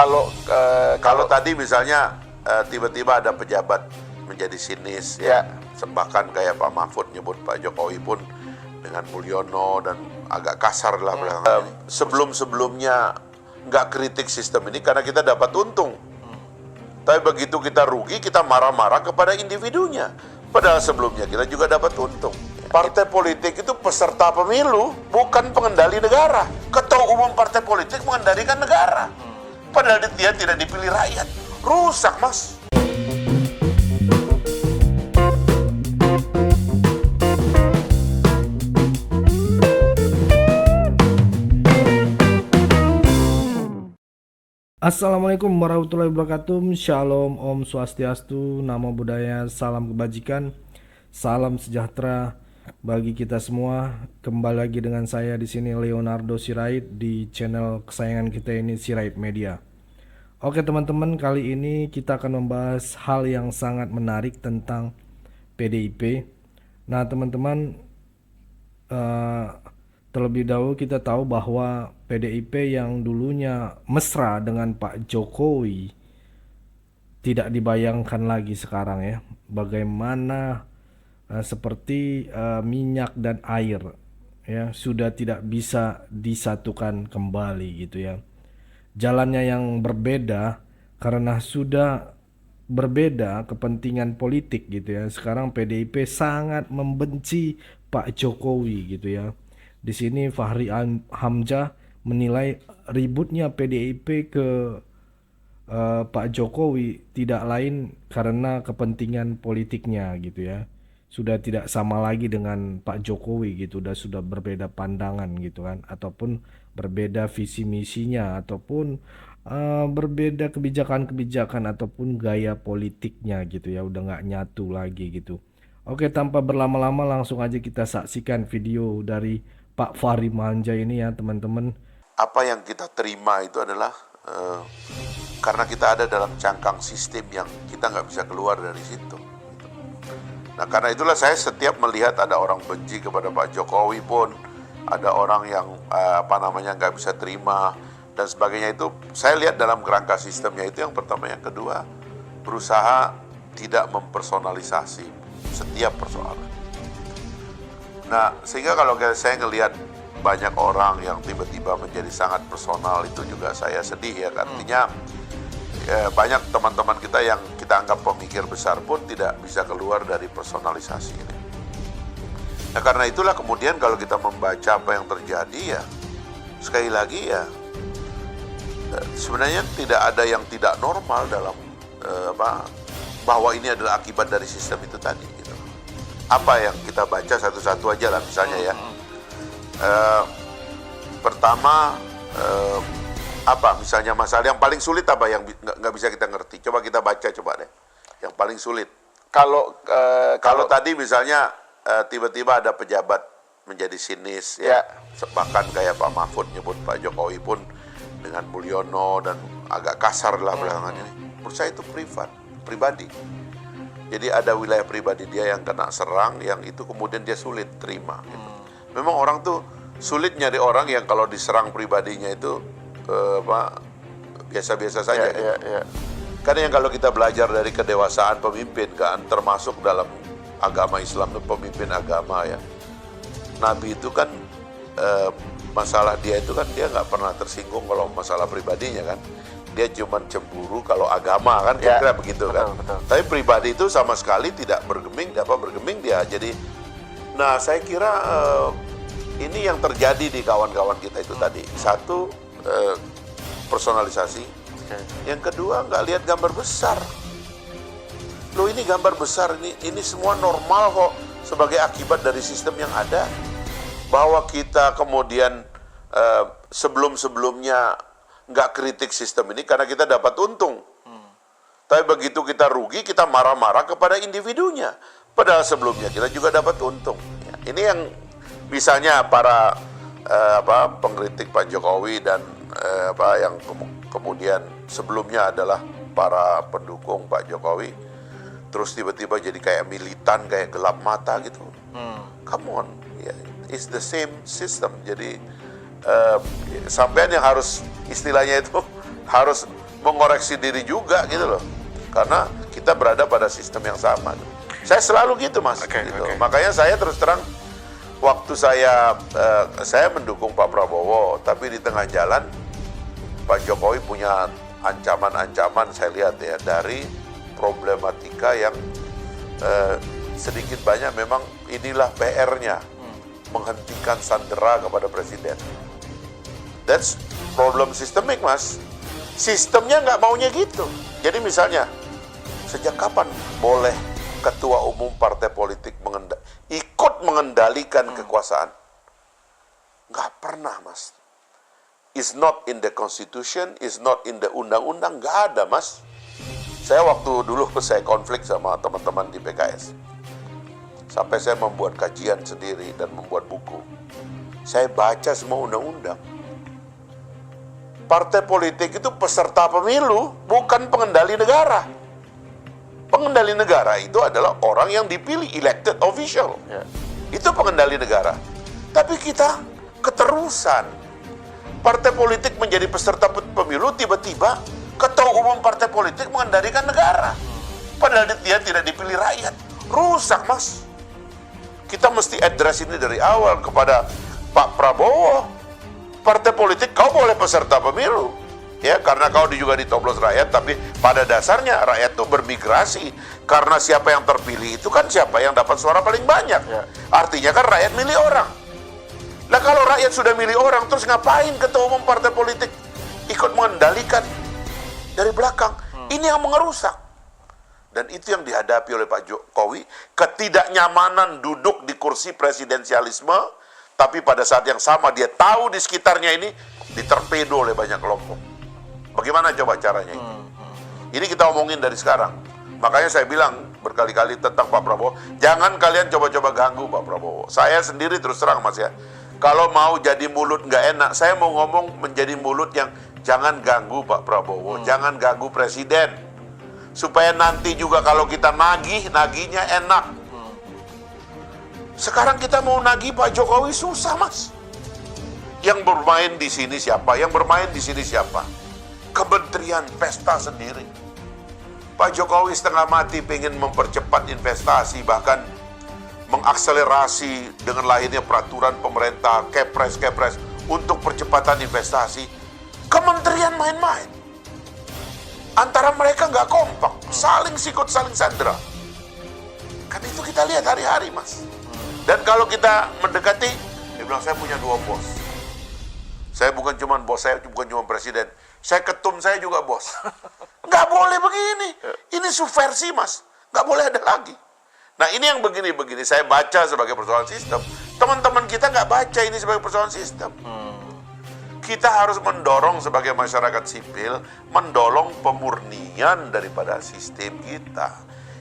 Kalau tadi misalnya tiba-tiba ada pejabat menjadi sinis ya, bahkan kayak Pak Mahfud nyebut Pak Jokowi pun dengan Mulyono dan agak kasar lah belakangan ini. Sebelum-sebelumnya nggak kritik sistem ini karena kita dapat untung. Tapi begitu kita rugi, kita marah-marah kepada individunya. Padahal sebelumnya kita juga dapat untung. Partai politik itu peserta pemilu, bukan pengendali negara. Ketua umum partai politik mengendalikan negara. Padahal dia tidak dipilih rakyat. Rusak, Mas. Assalamualaikum warahmatullahi wabarakatuh. Shalom, Om Swastiastu, Namo Buddhaya, salam kebajikan, salam sejahtera bagi kita semua. Kembali lagi dengan saya di sini Leonardo Sirait di channel kesayangan kita ini, Sirait Media. Oke teman-teman, kali ini kita akan membahas hal yang sangat menarik tentang PDIP. Nah teman-teman, terlebih dahulu kita tahu bahwa PDIP yang dulunya mesra dengan Pak Jokowi tidak dibayangkan lagi sekarang ya. Bagaimana seperti minyak dan air ya, sudah tidak bisa disatukan kembali gitu ya. Jalannya yang berbeda karena sudah berbeda kepentingan politik gitu ya. Sekarang PDIP sangat membenci Pak Jokowi gitu ya. Di sini Fahri Hamzah menilai ributnya PDIP ke Pak Jokowi tidak lain karena kepentingan politiknya gitu ya. Sudah tidak sama lagi dengan Pak Jokowi gitu, sudah berbeda pandangan gitu kan, ataupun berbeda visi misinya, ataupun berbeda kebijakan-kebijakan ataupun gaya politiknya gitu ya, udah nggak nyatu lagi gitu. Oke, tanpa berlama-lama langsung aja kita saksikan video dari Pak Fahri Hamzah ini ya teman-teman. Apa yang kita terima itu adalah karena kita ada dalam cangkang sistem yang kita nggak bisa keluar dari situ. Nah karena itulah saya setiap melihat ada orang benci kepada Pak Jokowi pun, ada orang yang nggak bisa terima dan sebagainya, itu saya lihat dalam kerangka sistemnya itu yang pertama. Yang kedua, berusaha tidak mempersonalisasi setiap persoalan. Nah sehingga kalau saya ngelihat banyak orang yang tiba-tiba menjadi sangat personal, itu juga saya sedih ya. Artinya banyak teman-teman kita yang kita anggap pemikir besar pun tidak bisa keluar dari personalisasi ini. Nah karena itulah kemudian kalau kita membaca apa yang terjadi ya, sekali lagi ya, sebenarnya tidak ada yang tidak normal dalam bahwa ini adalah akibat dari sistem itu tadi gitu. Apa yang kita baca satu-satu aja lah misalnya ya. Pertama, misalnya masalah yang paling sulit apa yang nggak bisa kita ngerti? Coba kita baca coba deh. Yang paling sulit. Kalau tadi misalnya tiba-tiba ada pejabat menjadi sinis ya, bahkan kayak Pak Mahfud nyebut Pak Jokowi pun dengan Mulyono dan agak kasar lah belakangan ini. Menurut saya itu pribadi. Jadi ada wilayah pribadi dia yang kena serang, yang itu kemudian dia sulit terima. Gitu. Memang orang tuh sulit nyari orang yang kalau diserang pribadinya itu biasa-biasa saja. Karena yang kalau kita belajar dari kedewasaan pemimpin kan, termasuk dalam agama Islam itu pemimpin agama ya. Nabi itu kan masalah dia itu kan dia nggak pernah tersinggung kalau masalah pribadinya kan. Dia cuma cemburu kalau agama kan, kira-kira begitu kan. Betul. Tapi pribadi itu sama sekali tidak bergeming dia. Jadi, nah saya kira ini yang terjadi di kawan-kawan kita itu tadi. Satu, personalisasi. Yang kedua, nggak lihat gambar besar. Loh ini gambar besar, ini semua normal kok sebagai akibat dari sistem yang ada. Bahwa kita kemudian sebelum-sebelumnya nggak kritik sistem ini karena kita dapat untung. Tapi begitu kita rugi, kita marah-marah kepada individunya. Padahal sebelumnya kita juga dapat untung. Ya, ini yang misalnya para pengkritik Pak Jokowi dan yang kemudian sebelumnya adalah para pendukung Pak Jokowi, terus tiba-tiba jadi kayak militan, kayak gelap mata gitu. Come on, yeah, it's the same system. Jadi sampean yang harus istilahnya itu harus mengoreksi diri juga gitu loh. Karena kita berada pada sistem yang sama. Saya selalu gitu, Mas. Gitu. Makanya saya terus terang, waktu saya mendukung Pak Prabowo, tapi di tengah jalan Pak Jokowi punya ancaman-ancaman, saya lihat ya, dari problematika yang sedikit banyak memang inilah PR-nya, menghentikan sandera kepada presiden. That's problem sistemik, Mas. Sistemnya nggak maunya gitu. Jadi misalnya, sejak kapan boleh ketua umum partai politik ikut mengendalikan kekuasaan? Nggak pernah, Mas. It's not in the constitution, it's not in the undang-undang, nggak ada, Mas. Saya waktu dulu saya konflik sama teman-teman di PKS. Sampai saya membuat kajian sendiri dan membuat buku. Saya baca semua undang-undang. Partai politik itu peserta pemilu, bukan pengendali negara. Pengendali negara itu adalah orang yang dipilih, elected official. Ya. Itu pengendali negara. Tapi kita keterusan. Partai politik menjadi peserta pemilu, tiba-tiba ketua umum partai politik mengendalikan negara. Padahal dia tidak dipilih rakyat. Rusak, Mas. Kita mesti address ini dari awal kepada Pak Prabowo. Partai politik, kau boleh peserta pemilu. Ya, karena kau juga ditoblos rakyat, tapi pada dasarnya rakyat itu bermigrasi. Karena siapa yang terpilih itu kan siapa yang dapat suara paling banyak. Ya. Artinya kan rakyat milih orang. Nah kalau rakyat sudah milih orang, terus ngapain ketua umum partai politik ikut mengendalikan dari belakang? Ini yang mengerusak. Dan itu yang dihadapi oleh Pak Jokowi, ketidaknyamanan duduk di kursi presidensialisme, tapi pada saat yang sama dia tahu di sekitarnya ini diterpedo oleh banyak kelompok. Bagaimana coba caranya ini? Ini kita omongin dari sekarang. Makanya saya bilang berkali-kali tentang Pak Prabowo, jangan kalian coba-coba ganggu Pak Prabowo. Saya sendiri terus terang, Mas, ya, kalau mau jadi mulut nggak enak, saya mau ngomong menjadi mulut yang jangan ganggu Pak Prabowo, jangan ganggu presiden. Supaya nanti juga kalau kita nagihnya enak. Sekarang kita mau nagih Pak Jokowi susah, Mas. Yang bermain di sini siapa? Yang bermain di sini siapa? Kementerian pesta sendiri. Pak Jokowi setengah mati pengen mempercepat investasi, bahkan mengakselerasi dengan lahirnya peraturan pemerintah, kepres untuk percepatan investasi. Kementerian main-main. Antara mereka nggak kompak, saling sikut, saling sandera. Kan itu kita lihat hari-hari, Mas. Dan kalau kita mendekati, dia bilang saya punya 2 bos. Saya bukan cuma bos, saya bukan cuma presiden. Saya ketum, saya juga bos. Nggak boleh begini. Ini subversi, Mas. Nggak boleh ada lagi. Nah ini yang begini-begini, saya baca sebagai persoalan sistem. Teman-teman kita nggak baca ini sebagai persoalan sistem. Kita harus mendorong sebagai masyarakat sipil, mendorong pemurnian daripada sistem kita.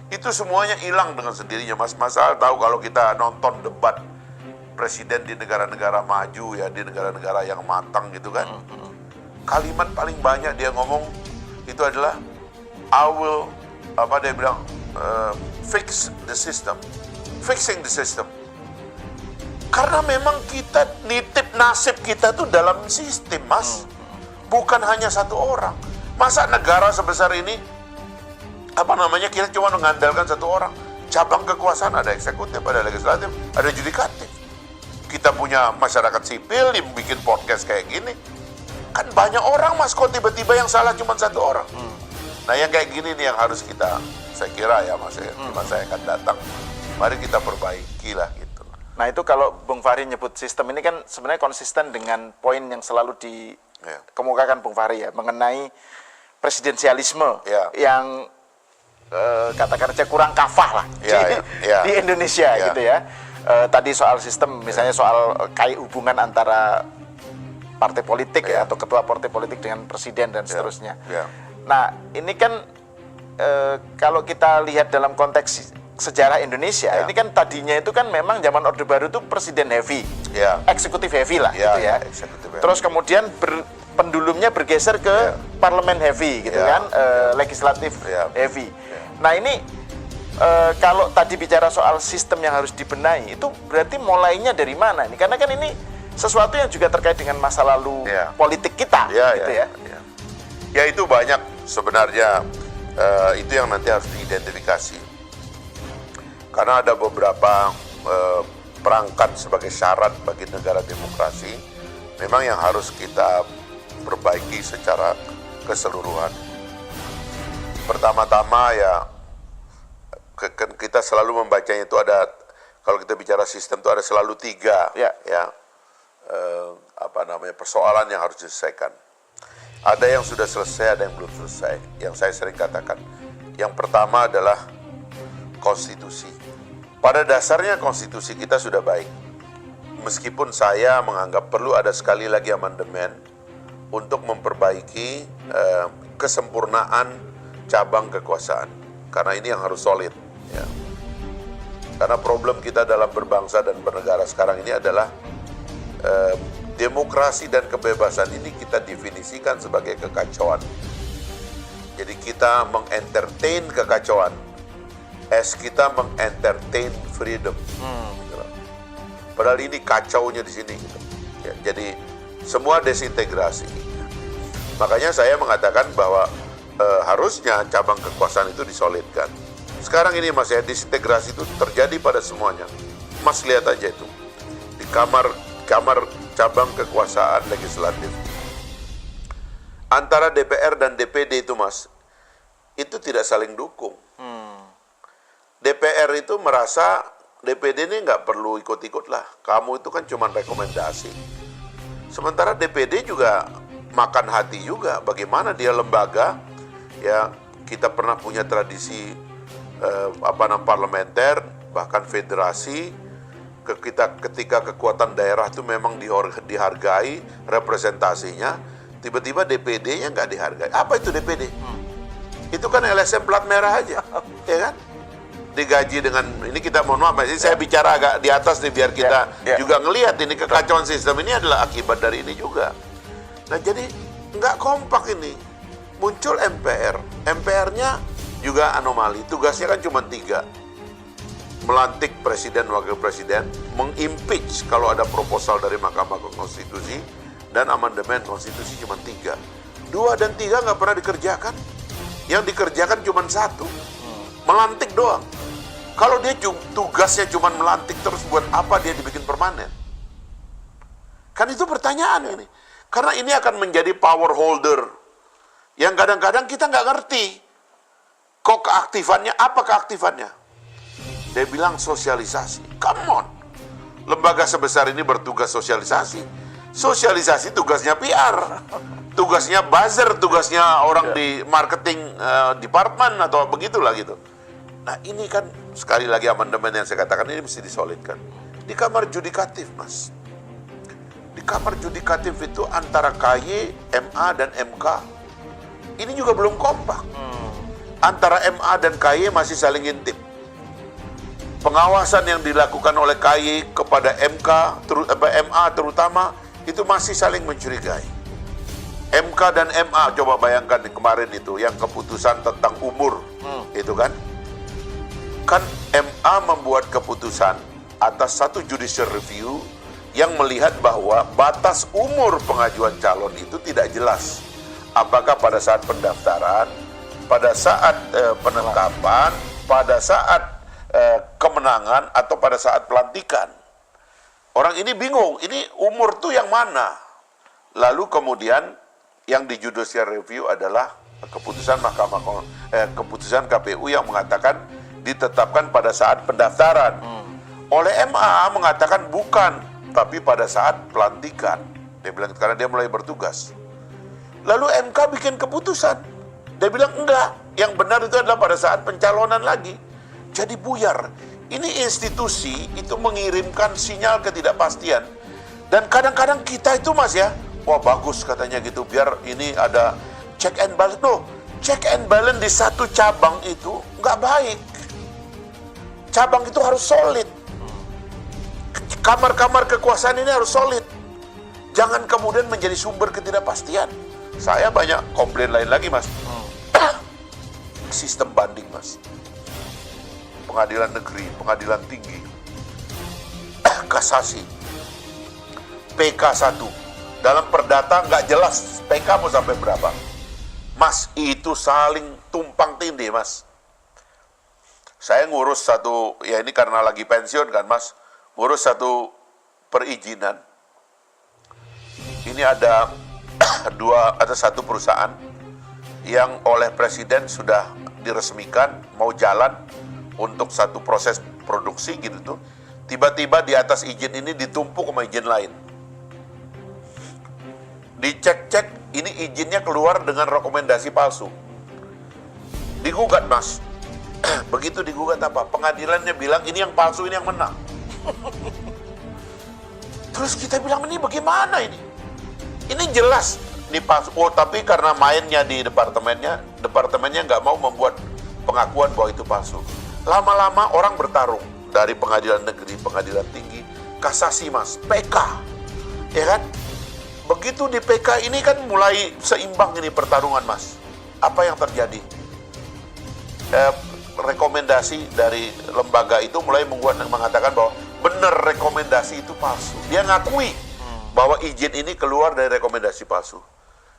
Itu semuanya hilang dengan sendirinya, Mas. Masalah tahu kalau kita nonton debat presiden di negara-negara maju, ya, di negara-negara yang matang gitu kan. Kalimat paling banyak dia ngomong itu adalah I will, dia bilang, fix the system. Fixing the system. Karena memang kita nitip nasib kita tuh dalam sistem, Mas. Bukan hanya satu orang. Masa negara sebesar ini, kita cuma mengandalkan satu orang. Cabang kekuasaan ada eksekutif, ada legislatif, ada yudikatif. Kita punya masyarakat sipil yang bikin podcast kayak gini. Kan banyak orang, Mas, kok tiba-tiba yang salah cuma satu orang. Nah yang kayak gini nih yang harus kita, saya kira ya, Mas, di masa yang akan datang, mari kita perbaiki lah gitu. Nah itu kalau Bung Fahri nyebut sistem ini kan sebenarnya konsisten dengan poin yang selalu dikemukakan Bung Fahri ya, mengenai presidensialisme yang katakan aja kurang kafah lah di Indonesia gitu ya. Tadi soal sistem, misalnya soal kayak hubungan antara partai politik ya, atau ketua partai politik dengan presiden dan seterusnya. Nah ini kan kalau kita lihat dalam konteks sejarah Indonesia, ini kan tadinya itu kan memang zaman Orde Baru itu presiden heavy, eksekutif heavy lah gitu ya. Terus kemudian pendulumnya bergeser ke parlemen heavy gitu kan, legislatif heavy. Nah ini kalau tadi bicara soal sistem yang harus dibenahi, itu berarti mulainya dari mana nih? Karena kan ini sesuatu yang juga terkait dengan masa lalu politik kita gitu ya. Ya itu banyak sebenarnya itu yang nanti harus diidentifikasi. Karena ada beberapa perangkat sebagai syarat bagi negara demokrasi, memang yang harus kita perbaiki secara keseluruhan. Pertama-tama ya, kita selalu membacanya itu ada, kalau kita bicara sistem itu ada selalu 3 persoalan yang harus diselesaikan. Ada yang sudah selesai, ada yang belum selesai. Yang saya sering katakan, yang pertama adalah konstitusi. Pada dasarnya konstitusi kita sudah baik. Meskipun saya menganggap perlu ada sekali lagi amandemen untuk memperbaiki kesempurnaan cabang kekuasaan. Karena ini yang harus solid. Ya. Karena problem kita dalam berbangsa dan bernegara sekarang ini adalah demokrasi dan kebebasan ini kita definisikan sebagai kekacauan. Jadi kita mengentertain kekacauan as kita mengentertain freedom. Padahal ini kacaunya di sini. Ya, jadi semua desintegrasi. Makanya saya mengatakan bahwa harusnya cabang kekuasaan itu disolidkan. Sekarang ini Mas ya, disintegrasi itu terjadi pada semuanya. Mas lihat aja itu di kamar cabang kekuasaan legislatif. Antara DPR dan DPD itu Mas, itu tidak saling dukung. DPR itu merasa DPD ini nggak perlu ikut-ikut lah. Kamu itu kan cuma rekomendasi. Sementara DPD juga makan hati juga. Bagaimana dia lembaga, ya kita pernah punya tradisi parlementer, bahkan federasi. Ketika kekuatan daerah itu memang dihargai representasinya, tiba-tiba DPD-nya nggak dihargai. Apa itu DPD? Itu kan LSM plat merah aja, ya kan? Digaji dengan, ini kita mohon maaf, jadi saya bicara agak di atas nih biar kita juga ngelihat ini kekacauan sistem ini adalah akibat dari ini juga. Nah jadi nggak kompak ini. Muncul MPR, MPR-nya juga anomali, tugasnya kan cuma 3. Melantik presiden, wakil presiden, mengimpeach kalau ada proposal dari Mahkamah Konstitusi, dan amandemen konstitusi cuma 3. 2 dan 3 nggak pernah dikerjakan. Yang dikerjakan cuma 1, melantik doang. Kalau dia tugasnya cuma melantik terus, buat apa dia dibikin permanen? Kan itu pertanyaan ini. Karena ini akan menjadi power holder yang kadang-kadang kita nggak ngerti. Kok keaktifannya, apa keaktifannya? Dia bilang sosialisasi. Come on. Lembaga sebesar ini bertugas sosialisasi. Sosialisasi tugasnya PR. Tugasnya buzzer, tugasnya orang di marketing department atau begitulah gitu. Nah ini kan sekali lagi amandemen yang saya katakan ini mesti disolidkan. Di kamar judikatif Mas. Di kamar judikatif itu antara KY, MA dan MK. Ini juga belum kompak. Antara MA dan KY masih saling intip. Pengawasan yang dilakukan oleh KY kepada MA terutama itu masih saling mencurigai. MK dan MA coba bayangkan kemarin itu yang keputusan tentang umur itu kan MA membuat keputusan atas satu judicial review yang melihat bahwa batas umur pengajuan calon itu tidak jelas. Apakah pada saat pendaftaran, pada saat penetapan, pada saat kemenangan, atau pada saat pelantikan. Orang ini bingung, ini umur tuh yang mana? Lalu kemudian yang di judicial review adalah keputusan keputusan KPU yang mengatakan ditetapkan pada saat pendaftaran. Oleh MA mengatakan bukan, tapi pada saat pelantikan. Dia bilang karena dia mulai bertugas. Lalu MK bikin keputusan. Dia bilang enggak, yang benar itu adalah pada saat pencalonan lagi. Jadi buyar. Ini institusi itu mengirimkan sinyal ketidakpastian. Dan kadang-kadang kita itu Mas ya, wah bagus katanya gitu, biar ini ada check and balance. No, check and balance di satu cabang itu nggak baik. Cabang itu harus solid. Kamar-kamar kekuasaan ini harus solid. Jangan kemudian menjadi sumber ketidakpastian. Saya banyak komplain lain lagi Mas. Sistem banding Mas. Pengadilan negeri, pengadilan tinggi, kasasi, PK 1. Dalam perdata nggak jelas PK mau sampai berapa. Mas, itu saling tumpang tindih, Mas. Saya ngurus satu, ya ini karena lagi pensiun kan, Mas, ngurus satu perizinan. Ini ada ada satu perusahaan yang oleh Presiden sudah diresmikan, mau jalan untuk satu proses produksi gitu tuh. Tiba-tiba di atas izin ini ditumpuk sama izin lain. Dicek-cek, ini izinnya keluar dengan rekomendasi palsu. Digugat, Mas. Begitu digugat apa? Pengadilannya bilang ini yang palsu, ini yang menang. Terus kita bilang, ini bagaimana ini? Ini jelas ini palsu. Oh, tapi karena mainnya di departemennya nggak mau membuat pengakuan bahwa itu palsu. Lama-lama orang bertarung dari pengadilan negeri, pengadilan tinggi, kasasi, Mas, PK, ya kan? Begitu di PK ini kan mulai seimbang ini pertarungan, Mas. Apa yang terjadi? Rekomendasi dari lembaga itu mulai mengatakan bahwa benar rekomendasi itu palsu. Dia ngakui bahwa izin ini keluar dari rekomendasi palsu.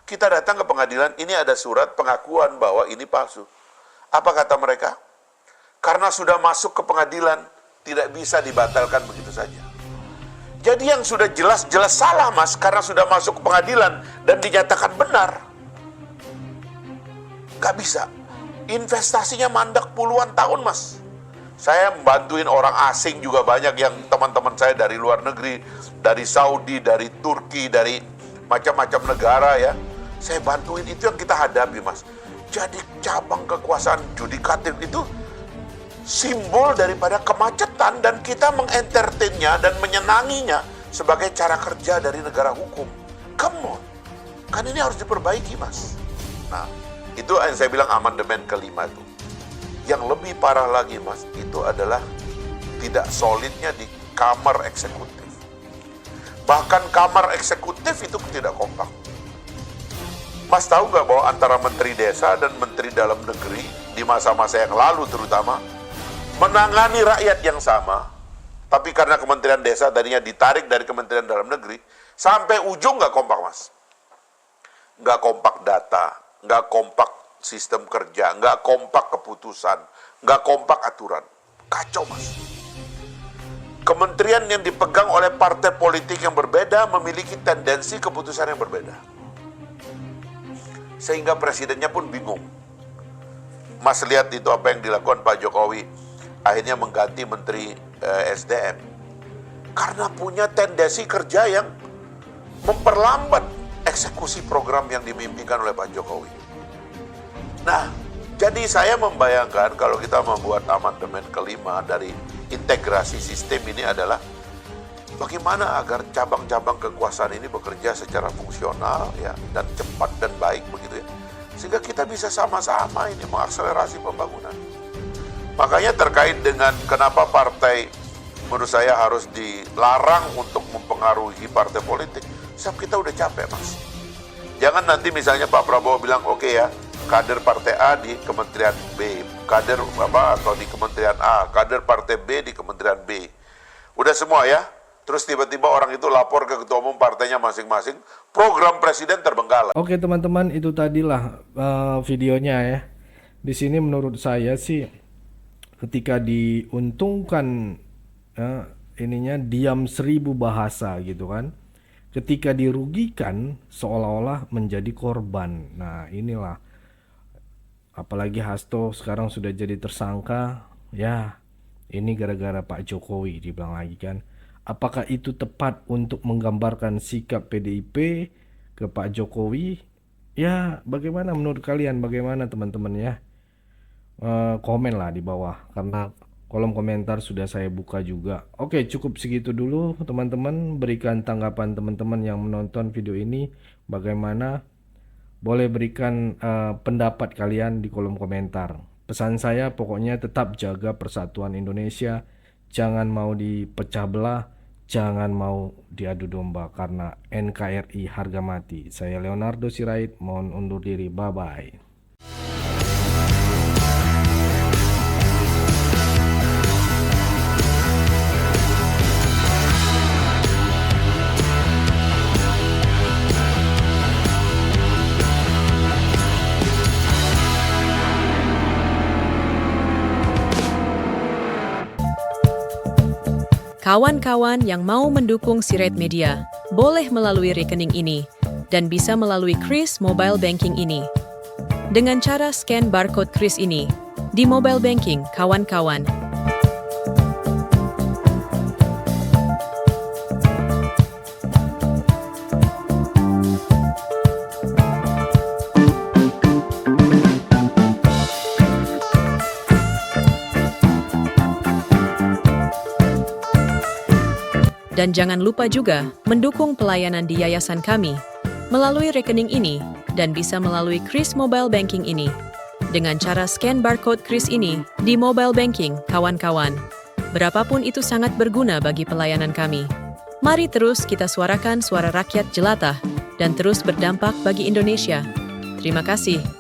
Kita datang ke pengadilan, ini ada surat pengakuan bahwa ini palsu. Apa kata mereka? Karena sudah masuk ke pengadilan, tidak bisa dibatalkan begitu saja. Jadi yang sudah jelas-jelas salah, Mas, karena sudah masuk ke pengadilan dan dinyatakan benar. Gak bisa. Investasinya mandek puluhan tahun, Mas. Saya membantuin orang asing juga banyak, yang teman-teman saya dari luar negeri, dari Saudi, dari Turki, dari macam-macam negara ya. Saya bantuin, itu yang kita hadapi, Mas. Jadi cabang kekuasaan yudikatif itu simbol daripada kemacetan, dan kita mengentertainnya dan menyenanginya sebagai cara kerja dari negara hukum. Come on, kan ini harus diperbaiki, Mas. Nah, itu yang saya bilang amandemen kelima itu. Yang lebih parah lagi, Mas, itu adalah tidak solidnya di kamar eksekutif. Bahkan kamar eksekutif itu tidak kompak. Mas tahu nggak bahwa antara Menteri Desa dan Menteri Dalam Negeri di masa-masa yang lalu terutama menangani rakyat yang sama, tapi karena Kementerian Desa tadinya ditarik dari Kementerian Dalam Negeri, sampai ujung nggak kompak, Mas. Nggak kompak data, nggak kompak sistem kerja, nggak kompak keputusan, nggak kompak aturan. Kacau, Mas. Kementerian yang dipegang oleh partai politik yang berbeda memiliki tendensi keputusan yang berbeda. Sehingga presidennya pun bingung. Mas lihat itu apa yang dilakukan Pak Jokowi. Akhirnya mengganti Menteri SDM. Karena punya tendensi kerja yang memperlambat eksekusi program yang dimimpikan oleh Pak Jokowi. Nah, jadi saya membayangkan kalau kita membuat amandemen kelima dari integrasi sistem ini adalah bagaimana agar cabang-cabang kekuasaan ini bekerja secara fungsional ya, dan cepat dan baik begitu ya. Sehingga kita bisa sama-sama ini mengakselerasi pembangunan. Makanya terkait dengan kenapa partai menurut saya harus dilarang untuk mempengaruhi partai politik, sebab kita udah capek, Mas. Jangan nanti misalnya Pak Prabowo bilang oke ya, kader partai A di Kementerian B, kader apa atau di Kementerian A, kader partai B di Kementerian B. Udah semua ya. Terus tiba-tiba orang itu lapor ke ketua umum partainya masing-masing, program presiden terbengkalai. Oke teman-teman, itu tadilah videonya ya. Di sini menurut saya sih ketika diuntungkan ininya diam 1000 bahasa gitu kan. Ketika dirugikan seolah-olah menjadi korban. Nah, inilah apalagi Hasto sekarang sudah jadi tersangka. Ya, ini gara-gara Pak Jokowi dibilang lagi kan. Apakah itu tepat untuk menggambarkan sikap PDIP ke Pak Jokowi? Ya, bagaimana menurut kalian? Bagaimana teman-teman ya? Komen lah di bawah, karena kolom komentar sudah saya buka juga. Oke, cukup segitu dulu teman-teman. Berikan tanggapan teman-teman yang menonton video ini. Bagaimana? Boleh berikan pendapat kalian di kolom komentar. Pesan saya pokoknya tetap jaga persatuan Indonesia. Jangan mau dipecah belah, jangan mau diadu domba, karena NKRI harga mati. Saya Leonardo Sirait, mohon undur diri. Bye-bye. Kawan-kawan yang mau mendukung Sirait Media, boleh melalui rekening ini dan bisa melalui Kris Mobile Banking ini. Dengan cara scan barcode Kris ini di mobile banking, kawan-kawan. Dan jangan lupa juga mendukung pelayanan di yayasan kami melalui rekening ini dan bisa melalui Kris Mobile Banking ini. Dengan cara scan barcode Kris ini di mobile banking, kawan-kawan. Berapapun itu sangat berguna bagi pelayanan kami. Mari terus kita suarakan suara rakyat jelata dan terus berdampak bagi Indonesia. Terima kasih.